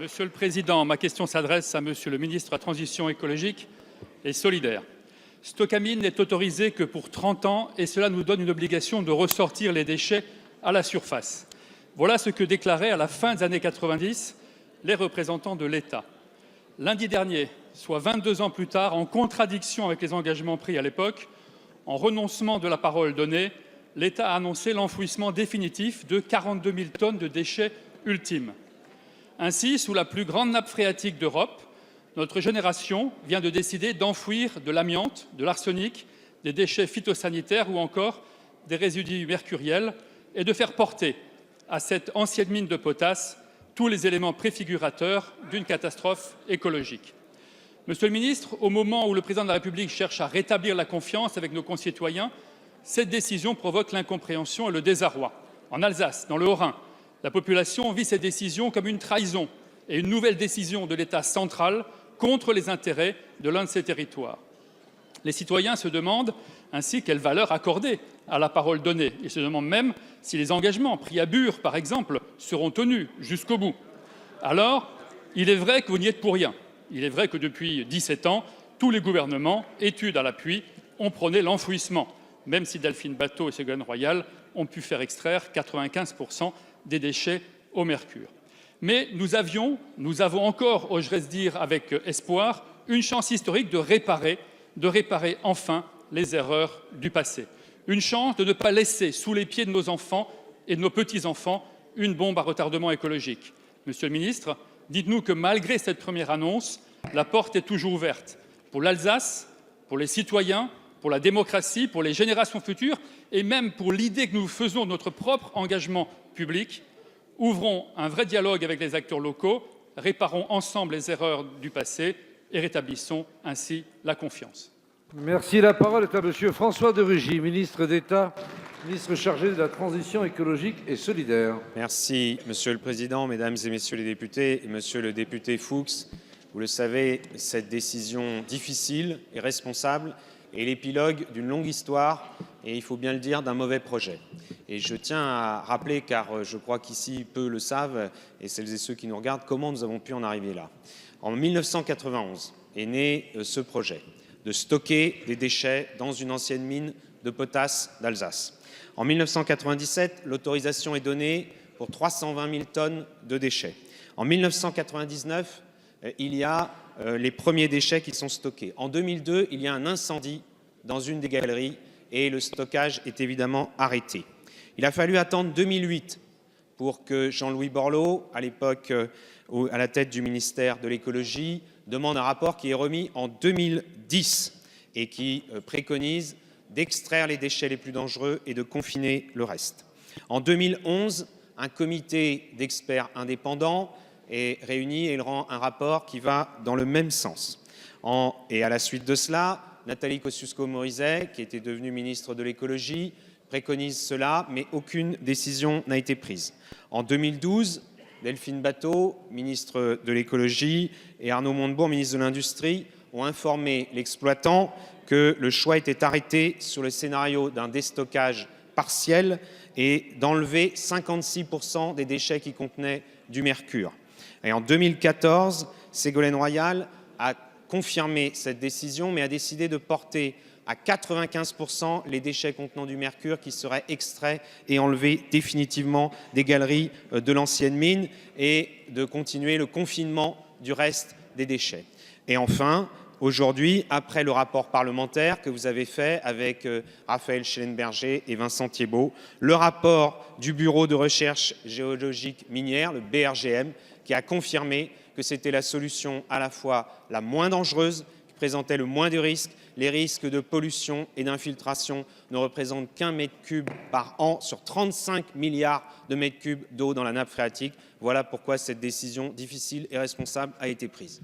Monsieur le Président, ma question s'adresse à Monsieur le ministre de la Transition écologique et solidaire. Stocamine n'est autorisé que pour 30 ans et cela nous donne une obligation de ressortir les déchets à la surface. Voilà ce que déclaraient à la fin des années 90 les représentants de l'État. Lundi dernier, soit 22 ans plus tard, en contradiction avec les engagements pris à l'époque, en renoncement de la parole donnée, l'État a annoncé l'enfouissement définitif de 42 000 tonnes de déchets ultimes. Ainsi, sous la plus grande nappe phréatique d'Europe, notre génération vient de décider d'enfouir de l'amiante, de l'arsenic, des déchets phytosanitaires ou encore des résidus mercuriels et de faire porter à cette ancienne mine de potasse tous les éléments préfigurateurs d'une catastrophe écologique. Monsieur le ministre, au moment où le Président de la République cherche à rétablir la confiance avec nos concitoyens, cette décision provoque l'incompréhension et le désarroi. En Alsace, dans le Haut-Rhin, la population vit cette décision comme une trahison et une nouvelle décision de l'État central contre les intérêts de l'un de ces territoires. Les citoyens se demandent ainsi quelle valeur accorder à la parole donnée. Ils se demandent même si les engagements pris à Bure, par exemple, seront tenus jusqu'au bout. Alors, il est vrai que vous n'y êtes pour rien. Il est vrai que depuis 17 ans, tous les gouvernements, études à l'appui, ont prôné l'enfouissement, même si Delphine Batho et Ségolène Royal ont pu faire extraire 95% des déchets au mercure. Mais nous avons encore, oserais-je dire avec espoir, une chance historique de réparer enfin les erreurs du passé. Une chance de ne pas laisser sous les pieds de nos enfants et de nos petits-enfants une bombe à retardement écologique. Monsieur le ministre, dites-nous que malgré cette première annonce, la porte est toujours ouverte pour l'Alsace, pour les citoyens, pour la démocratie, pour les générations futures et même pour l'idée que nous faisons de notre propre engagement public. Ouvrons un vrai dialogue avec les acteurs locaux, réparons ensemble les erreurs du passé et rétablissons ainsi la confiance. Merci. La parole est à Monsieur François de Rugy, ministre d'État, ministre chargé de la Transition écologique et solidaire. Merci, Monsieur le Président, Mesdames et Messieurs les députés et Monsieur le député Fuchs. Vous le savez, cette décision difficile et responsable est l'épilogue d'une longue histoire et, il faut bien le dire, d'un mauvais projet. Et je tiens à rappeler, car je crois qu'ici peu le savent, et celles et ceux qui nous regardent, comment nous avons pu en arriver là. En 1991 est né ce projet de stocker des déchets dans une ancienne mine de potasse d'Alsace. En 1997, l'autorisation est donnée pour 320 000 tonnes de déchets. En 1999, il y a les premiers déchets qui sont stockés. En 2002, il y a un incendie dans une des galeries et le stockage est évidemment arrêté. Il a fallu attendre 2008 pour que Jean-Louis Borloo, à l'époque à la tête du ministère de l'écologie, demande un rapport qui est remis en 2010 et qui préconise d'extraire les déchets les plus dangereux et de confiner le reste. En 2011, un comité d'experts indépendants est réuni et il rend un rapport qui va dans le même sens. Et à la suite de cela, Nathalie Kosciusko-Morizet, qui était devenue ministre de l'écologie, préconise cela, mais aucune décision n'a été prise. En 2012, Delphine Batho, ministre de l'écologie, et Arnaud Montebourg, ministre de l'Industrie, ont informé l'exploitant que le choix était arrêté sur le scénario d'un déstockage partiel et d'enlever 56% des déchets qui contenaient du mercure. Et en 2014, Ségolène Royal a confirmé cette décision, mais a décidé de porter à 95% les déchets contenant du mercure qui seraient extraits et enlevés définitivement des galeries de l'ancienne mine et de continuer le confinement du reste des déchets. Et enfin, aujourd'hui, après le rapport parlementaire que vous avez fait avec Raphaël Schellenberger et Vincent Thiébaut, le rapport du Bureau de recherche géologique minière, le BRGM, qui a confirmé que c'était la solution à la fois la moins dangereuse, qui présentait le moins de risques. Les risques de pollution et d'infiltration ne représentent qu'1 mètre cube par an sur 35 milliards de mètres cubes d'eau dans la nappe phréatique. Voilà pourquoi cette décision difficile et responsable a été prise.